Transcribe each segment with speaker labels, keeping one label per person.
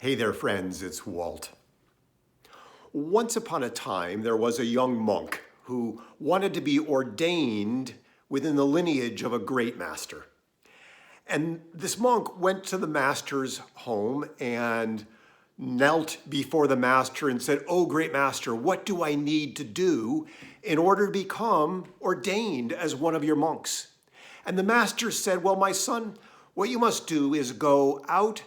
Speaker 1: Hey there, friends, it's Walt. Once upon a time, there was a young monk who wanted to be ordained within the lineage of a great master. And this monk went to the master's home and knelt before the master and said, "Oh, great master, what do I need to do in order to become ordained as one of your monks?" And the master said, "Well, my son, what you must do is go out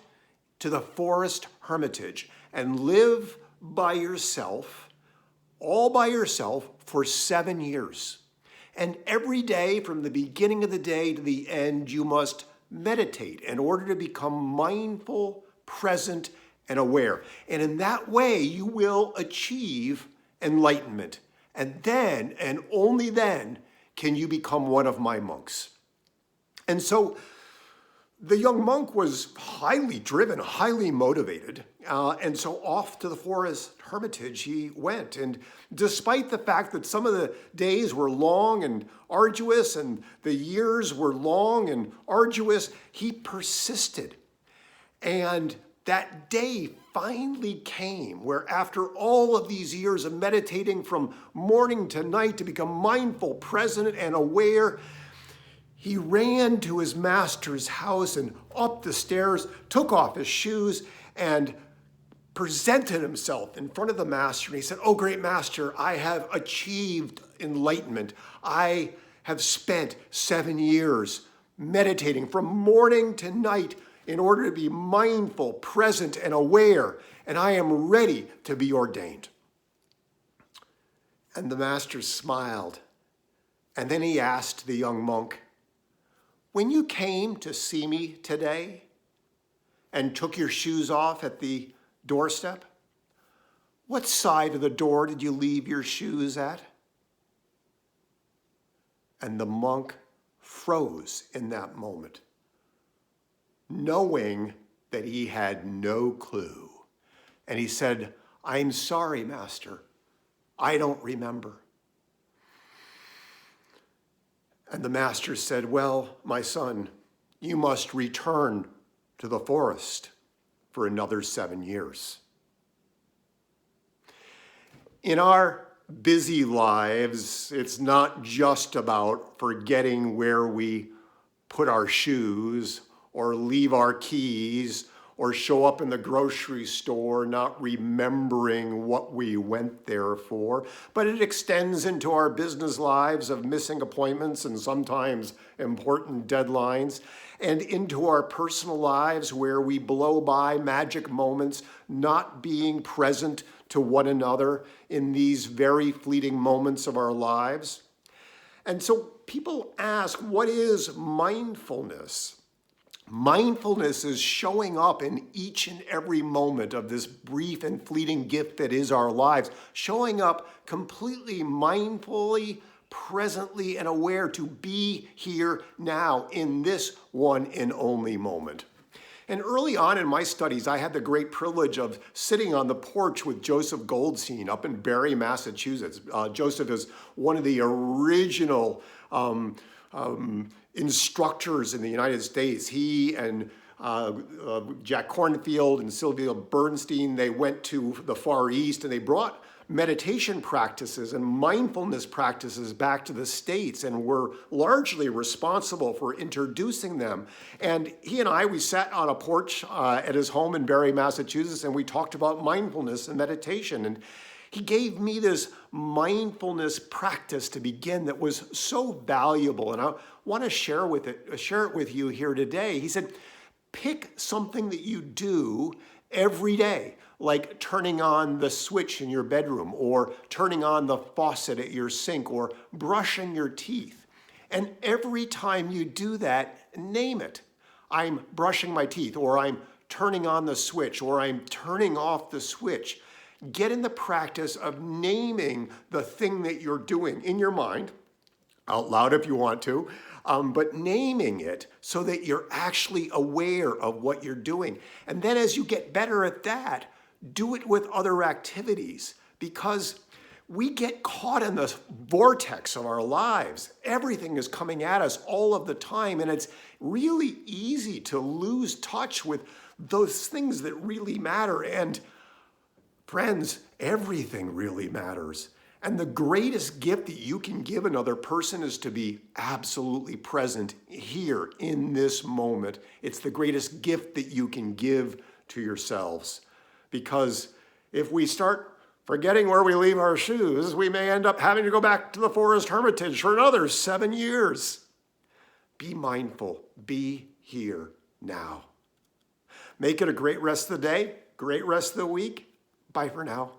Speaker 1: to the forest hermitage and live by yourself, all by yourself, for 7 years. And every day, from the beginning of the day to the end, you must meditate in order to become mindful, present, and aware. And in that way, you will achieve enlightenment. And then, and only then, can you become one of my monks." And so the young monk was highly driven, highly motivated, and so off to the forest hermitage he went. And despite the fact that some of the days were long and arduous and the years were long and arduous, he persisted. And that day finally came where, after all of these years of meditating from morning to night to become mindful, present, and aware, he ran to his master's house and up the stairs, took off his shoes, and presented himself in front of the master. And he said, "Oh, great master, I have achieved enlightenment. I have spent 7 years meditating from morning to night in order to be mindful, present, and aware, and I am ready to be ordained." And the master smiled, and then he asked the young monk, "When you came to see me today and took your shoes off at the doorstep, what side of the door did you leave your shoes at?" And the monk froze in that moment, knowing that he had no clue. And he said, "I'm sorry, master, I don't remember." And the master said, "Well, my son, you must return to the forest for another 7 years." In our busy lives, it's not just about forgetting where we put our shoes or leave our keys or show up in the grocery store not remembering what we went there for, but it extends into our business lives of missing appointments and sometimes important deadlines, and into our personal lives where we blow by magic moments, not being present to one another in these very fleeting moments of our lives. And so people ask, what is mindfulness? Mindfulness is showing up in each and every moment of this brief and fleeting gift that is our lives, showing up completely mindfully, presently, and aware to be here now in this one and only moment. And early on in my studies, I had the great privilege of sitting on the porch with Joseph Goldstein up in Barre, Massachusetts. Joseph is one of the original instructors in the United States. He and Jack Kornfield and Sylvia Bernstein, they went to the Far East and they brought meditation practices and mindfulness practices back to the States and were largely responsible for introducing them. And he and I, we sat on a porch at his home in Barre, Massachusetts, and we talked about mindfulness and meditation. And he gave me this mindfulness practice to begin that was so valuable, and I want to share it with you here today. He said, pick something that you do every day, like turning on the switch in your bedroom, or turning on the faucet at your sink, or brushing your teeth. And every time you do that, name it. I'm brushing my teeth, or I'm turning on the switch, or I'm turning off the switch. Get in the practice of naming the thing that you're doing in your mind, out loud if you want to, but naming it so that you're actually aware of what you're doing. And then as you get better at that, do it with other activities, because we get caught in the vortex of our lives. Everything is coming at us all of the time, and it's really easy to lose touch with those things that really matter. And friends, everything really matters. And the greatest gift that you can give another person is to be absolutely present here in this moment. It's the greatest gift that you can give to yourselves. Because if we start forgetting where we leave our shoes, we may end up having to go back to the forest hermitage for another 7 years. Be mindful. Be here now. Make it a great rest of the day, great rest of the week. Bye for now.